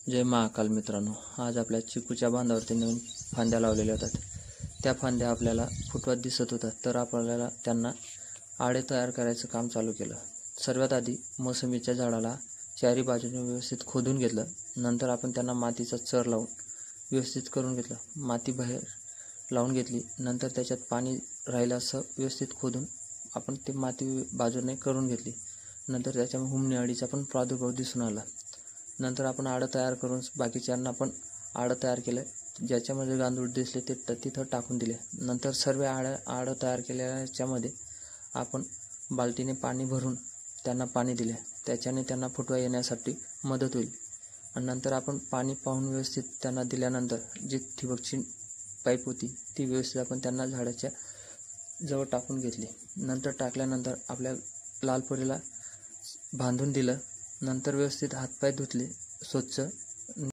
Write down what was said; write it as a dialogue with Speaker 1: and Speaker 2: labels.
Speaker 1: जय महाकाल मित्रांनो, आज आपल्या चिकूच्या बांधावरती नवीन फांद्या लावलेल्या होतात. त्या फांद्या आपल्याला फुटवत दिसत होत्या, तर आपल्याला त्यांना आडे तयार करायचं काम चालू केलं. सर्वात आधी मोसंबीच्या झाडाला चारी बाजूने व्यवस्थित खोदून घेतलं. नंतर आपण त्यांना मातीचा चर लावून व्यवस्थित करून घेतलं. माती बाहेर लावून घेतली. नंतर त्याच्यात पाणी राहिलं असं व्यवस्थित खोदून आपण ते माती बाजूने करून घेतली. नंतर त्याच्यामुळे हुमणी अळीचा पण प्रादुर्भाव दिसून आला. नंतर आपण आडं तयार करून बाकीच्यांना पण आडं तयार केलं. ज्याच्यामध्ये गांडूळ दिसले ते तिथं टाकून दिले. नंतर सर्व आडं तयार केल्याच्यामध्ये आपण बाल्टीने पाणी भरून त्यांना पाणी दिले. त्याच्याने त्यांना फुटवा येण्यासाठी मदत होईल. आणि नंतर आपण पाणी पाहून व्यवस्थित त्यांना दिल्यानंतर जी ठिबकची पाईप होती ती व्यवस्थित आपण त्यांना झाडाच्या जवळ टाकून घेतली. नंतर टाकल्यानंतर आपल्या लाल पोरीला बांधून दिलं. नंतर व्यवस्थित हातपाय धुतले स्वच्छ